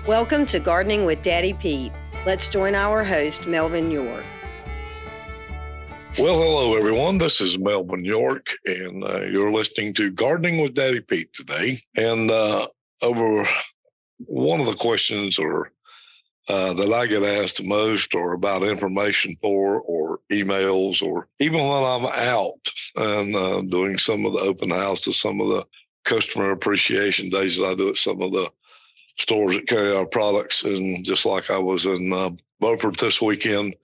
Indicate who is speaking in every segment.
Speaker 1: Welcome to Gardening with Daddy Pete. Let's join our host, Melvin York.
Speaker 2: Well, hello, everyone. This is Melvin York, and you're listening to Gardening with Daddy Pete today. And over one of the questions that I get asked the most are about information or emails, or even when I'm out and doing some of the open houses, some of the customer appreciation days that I do at some of the stores that carry our products. And just like I was in Beaufort this weekend,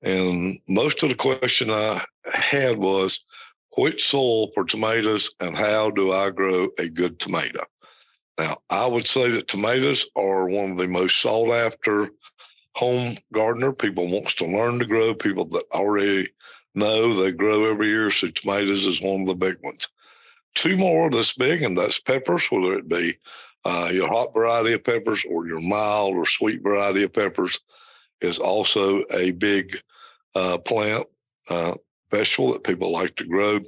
Speaker 2: and most of the question I had was, which soil for tomatoes and how do I grow a good tomato? Now, I would say that tomatoes are one of the most sought after home gardener. People wants to learn to grow, people that already know they grow every year. So tomatoes is one of the big ones. Two more that's big, and that's peppers, whether it be your hot variety of peppers or your mild or sweet variety of peppers is also a big plant, vegetable that people like to grow,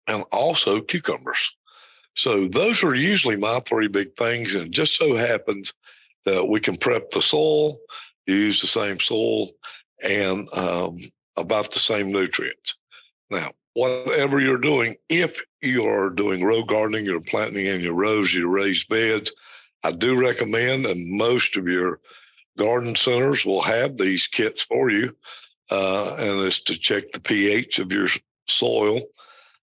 Speaker 2: and also cucumbers. So those are usually my three big things, and it just so happens that we can prep the soil, use the same soil, and about the same nutrients. Now, whatever you're doing, if you are doing row gardening, you're planting in your rows, your raised beds, I do recommend, and most of your garden centers will have these kits for you, and it's to check the pH of your soil.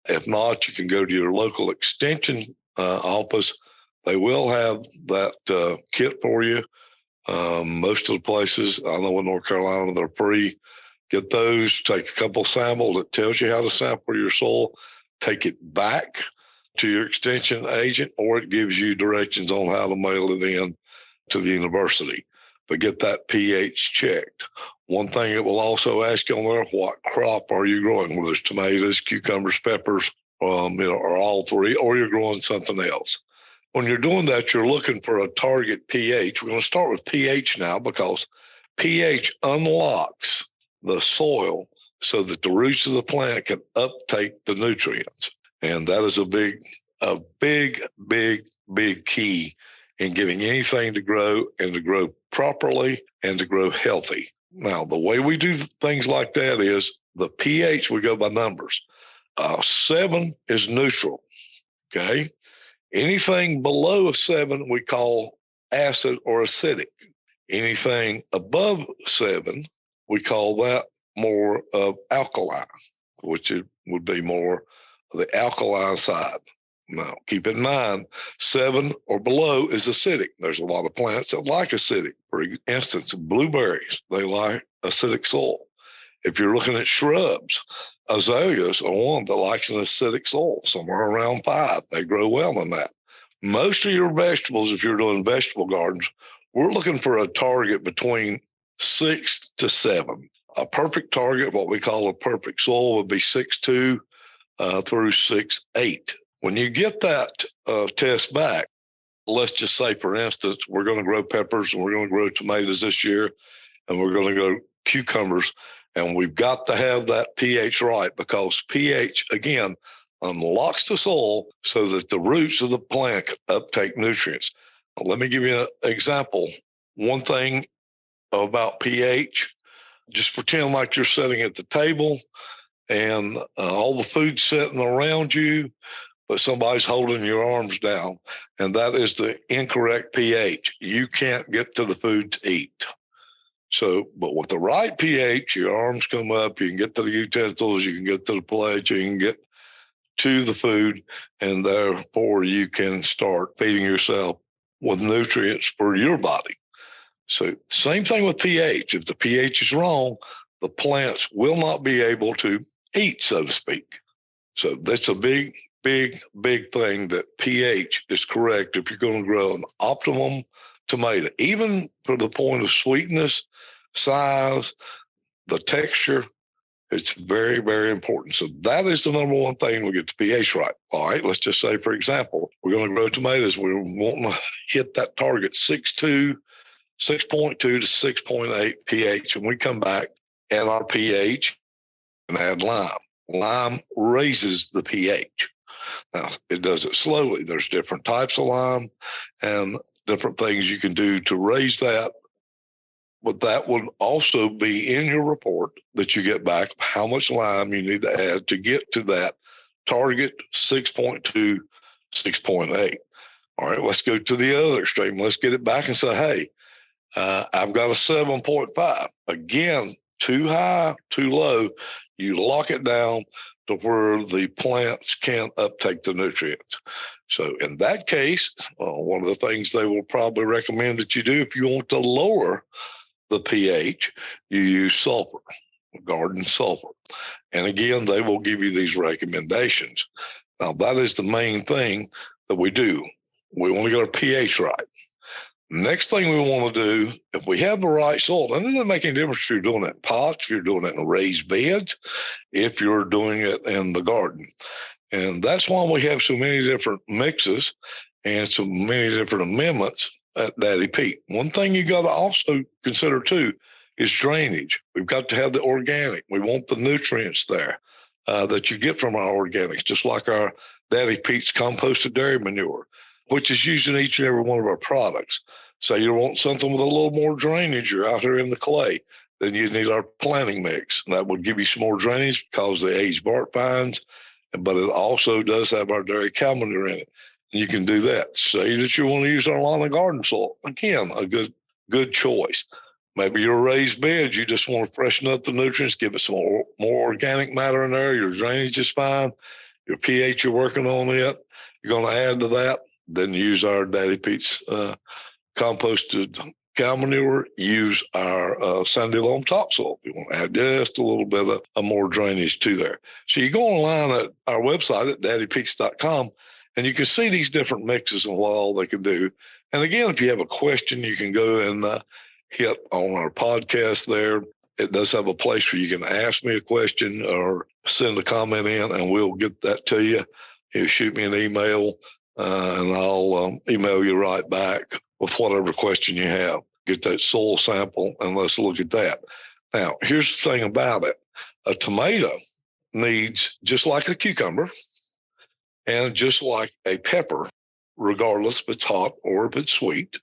Speaker 2: If not, you can go to your local extension office. They will have that kit for you. Most of the places, I know in North Carolina, they're free. Get those, take a couple samples. It tells you how to sample your soil. Take it back to your extension agent, or it gives you directions on how to mail it in to the university. But get that pH checked. One thing it will also ask you on there, what crop are you growing? Whether it's tomatoes, cucumbers, peppers, or all three, or you're growing something else. When you're doing that, you're looking for a target pH. We're going to start with pH now because pH unlocks the soil so that the roots of the plant can uptake the nutrients. And that is a big key in getting anything to grow, and to grow properly and to grow healthy. Now, the way we do things like that is the pH, we go by numbers. 7 is neutral, okay? Anything below a 7 we call acid or acidic. Anything above 7, we call that more of alkaline, which would be more of the alkaline side. Now, keep in mind, 7 or below is acidic. There's a lot of plants that like acidic. For instance, blueberries, they like acidic soil. If you're looking at shrubs, azaleas are one that likes an acidic soil, somewhere around 5. They grow well in that. Most of your vegetables, if you're doing vegetable gardens, we're looking for a target between 6 to 7. A perfect target, what we call a perfect soil, would be 6.2 through 6.8. When you get that test back, let's just say, for instance, we're going to grow peppers and we're going to grow tomatoes this year, and we're going to grow cucumbers, and we've got to have that pH right, because pH, again, unlocks the soil so that the roots of the plant can uptake nutrients. Now, let me give you an example. One thing about pH, just pretend like you're sitting at the table and all the food's sitting around you, but somebody's holding your arms down, and that is the incorrect pH. You can't get to the food to eat. So, but with the right pH, your arms come up, you can get to the utensils, you can get to the plate, you can get to the food, and therefore you can start feeding yourself with nutrients for your body. So same thing with pH. If the pH is wrong, the plants will not be able to eat, so to speak. So that's a big thing, that pH is correct if you're going to grow an optimum tomato, even for the point of sweetness, size, the texture. It's very, very important. So that is the number one thing. We get the pH right. All right, let's just say, for example, we're going to grow tomatoes. We're wanting to hit that target 6.2 to 6.8 pH. And we come back and our pH and add lime. Lime raises the pH. Now, it does it slowly. There's different types of lime, and different things you can do to raise that. But that would also be in your report that you get back how much lime you need to add to get to that target 6.2, 6.8. All right, let's go to the other extreme. Let's get it back and say, hey, I've got a 7.5. Again, too high, too low. You lock it down to where the plants can't uptake the nutrients. So in that case, one of the things they will probably recommend that you do if you want to lower the pH, you use sulfur, garden sulfur. And again, they will give you these recommendations. Now, that is the main thing that we do. We want to get our pH right. Next thing we want to do, if we have the right soil, and it doesn't make any difference if you're doing it in pots, if you're doing it in raised beds, if you're doing it in the garden. And that's why we have so many different mixes and so many different amendments at Daddy Pete. One thing you got to also consider too is drainage. We've got to have the organic. We want the nutrients there that you get from our organics, just like our Daddy Pete's composted dairy manure, which is used in each and every one of our products. So you want something with a little more drainage, you're out here in the clay, then you need our planting mix. And that would give you some more drainage because of the aged bark pines, but it also does have our dairy cow manure in it. And you can do that. Say that you want to use our lawn and garden soil. Again, a good choice. Maybe your raised beds, you just want to freshen up the nutrients, give it some more organic matter in there. Your drainage is fine. Your pH, you're working on it. You're going to add to that. Then use our Daddy Pete's composted cow manure. Use our sandy loam topsoil. You want to add just a little bit of more drainage to there. So you go online at our website at daddypetes.com, and you can see these different mixes and what all they can do. And again, if you have a question, you can go and hit on our podcast there. It does have a place where you can ask me a question or send a comment in, and we'll get that to you. You shoot me an email, and I'll email you right back with whatever question you have. Get that soil sample, and let's look at that. Now, here's the thing about it. A tomato needs, just like a cucumber and just like a pepper, regardless if it's hot or if it's sweet,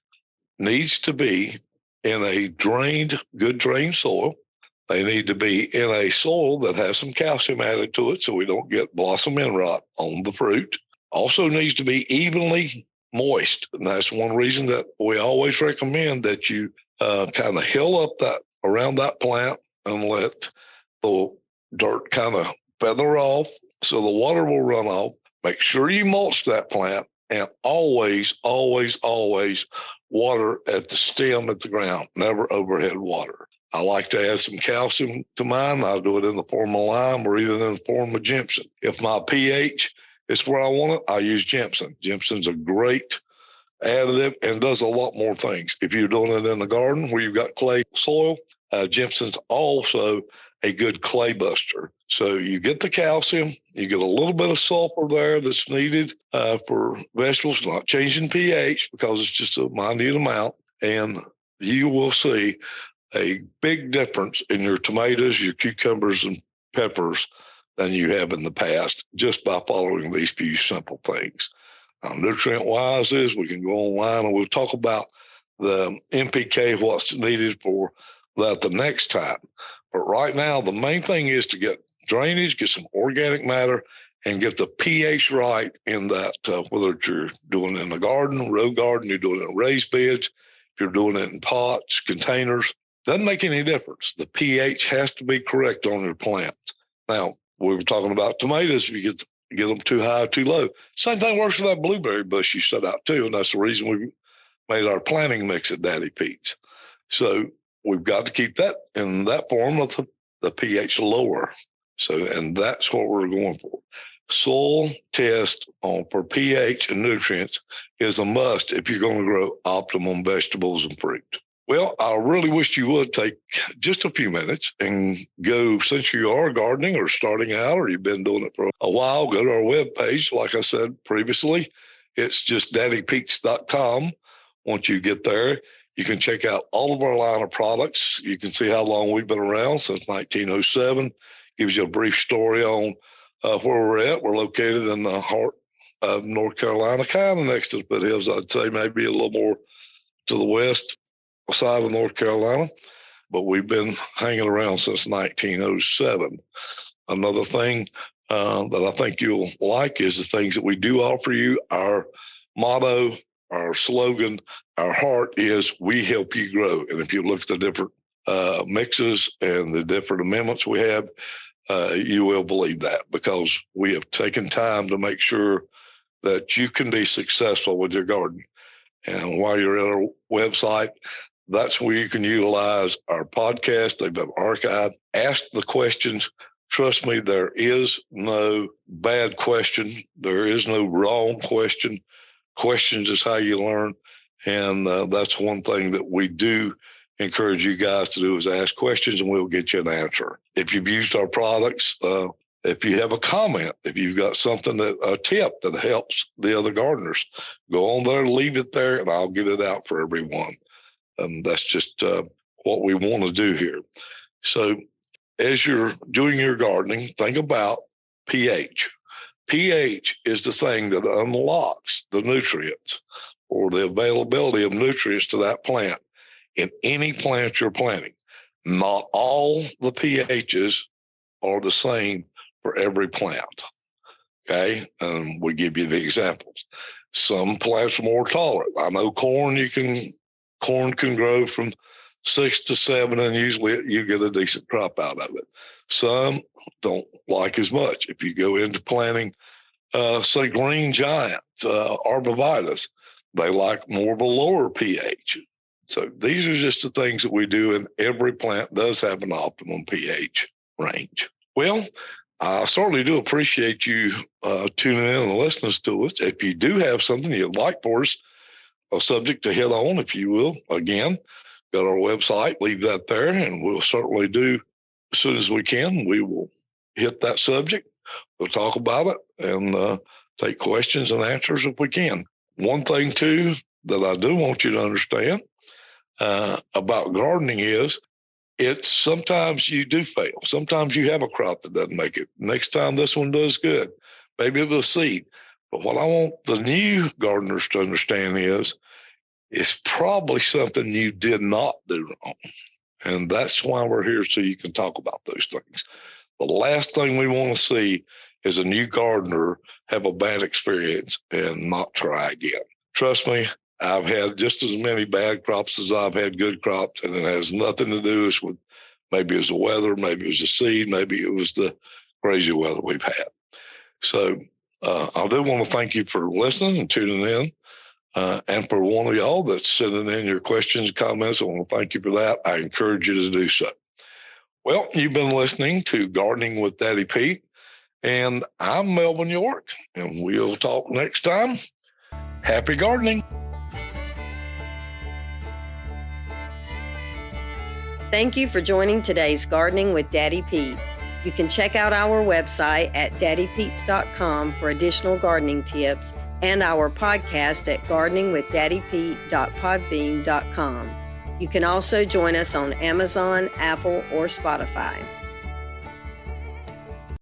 Speaker 2: needs to be in a good drained soil. They need to be in a soil that has some calcium added to it so we don't get blossom end rot on the fruit. Also needs to be evenly moist. And that's one reason that we always recommend that you kind of hill up that around that plant and let the dirt kind of feather off so the water will run off. Make sure you mulch that plant, and always, always, always water at the stem at the ground, never overhead water. I like to add some calcium to mine. I'll do it in the form of lime or even in the form of gypsum. If my pH is where I want it, I use gypsum. Gypsum's a great additive and does a lot more things. If you're doing it in the garden where you've got clay soil, gypsum's also a good clay buster. So you get the calcium, you get a little bit of sulfur there that's needed for vegetables, not changing pH because it's just a minute amount, and you will see a big difference in your tomatoes, your cucumbers, and peppers than you have in the past just by following these few simple things. Nutrient-wise is we can go online and we'll talk about the NPK, what's needed for that the next time. But right now, the main thing is to get drainage, get some organic matter, and get the pH right in that, whether you're doing it in the garden, row garden, you're doing it in raised beds, if you're doing it in pots, containers, doesn't make any difference. The pH has to be correct on your plants. Now, we were talking about tomatoes. If you get them too high or too low. Same thing works for that blueberry bush you set out too, and that's the reason we made our planting mix at Daddy Pete's. So we've got to keep that in that form of the pH lower. So, and that's what we're going for. Soil test for pH and nutrients is a must if you're going to grow optimum vegetables and fruit. Well, I really wish you would take just a few minutes and go, since you are gardening or starting out or you've been doing it for a while, go to our webpage. Like I said previously, it's just daddypetes.com. Once you get there, you can check out all of our line of products. You can see how long we've been around, since 1907. Gives you a brief story on where we're at. We're located in the heart of North Carolina, kind of next to the foothills. I'd say maybe a little more to the west side of North Carolina, but we've been hanging around since 1907. Another thing that I think you'll like is the things that we do offer you. Our motto, our slogan, our heart is we help you grow. And if you look at the different mixes and the different amendments we have, you will believe that, because we have taken time to make sure that you can be successful with your garden. And while you're at our website, that's where you can utilize our podcast. They've been archived. Ask the questions. Trust me, there is no bad question. There is no wrong question. Questions is how you learn. And that's one thing that we do encourage you guys to do, is ask questions and we'll get you an answer. If you've used our products, if you have a comment, if you've got something a tip that helps the other gardeners, go on there, leave it there, and I'll get it out for everyone. That's just what we want to do here. So as you're doing your gardening, think about pH. pH is the thing that unlocks the nutrients or the availability of nutrients to that plant in any plant you're planting. Not all the pHs are the same for every plant. Okay, we give you the examples. Some plants are more tolerant. I know corn can grow from 6 to 7, and usually you get a decent crop out of it. Some don't like as much. If you go into planting, say green giant, arborvitae, they like more of a lower pH. So these are just the things that we do, and every plant does have an optimum pH range. Well, I certainly do appreciate you tuning in and listening to us. If you do have something you'd like for us, a subject to hit on, if you will, again, go to our website, leave that there, and we'll certainly do as soon as we can. We will hit that subject. We'll talk about it and take questions and answers if we can. One thing, too, that I do want you to understand about gardening is it's sometimes you do fail. Sometimes you have a crop that doesn't make it. Next time this one does good. Maybe it was seed. But what I want the new gardeners to understand is it's probably something you did not do wrong. And that's why we're here, so you can talk about those things. The last thing we want to see is a new gardener have a bad experience and not try again. Trust me, I've had just as many bad crops as I've had good crops, and it has nothing to do with maybe it was the weather, maybe it was the seed, maybe it was the crazy weather we've had. So I do want to thank you for listening and tuning in. And for one of y'all that's sending in your questions and comments, I want to thank you for that. I encourage you to do so. Well, you've been listening to Gardening with Daddy Pete, and I'm Melvin York, and we'll talk next time. Happy gardening.
Speaker 1: Thank you for joining today's Gardening with Daddy Pete. You can check out our website at daddypetes.com for additional gardening tips, and our podcast at gardeningwithdaddypete.podbean.com. You can also join us on Amazon, Apple, or Spotify.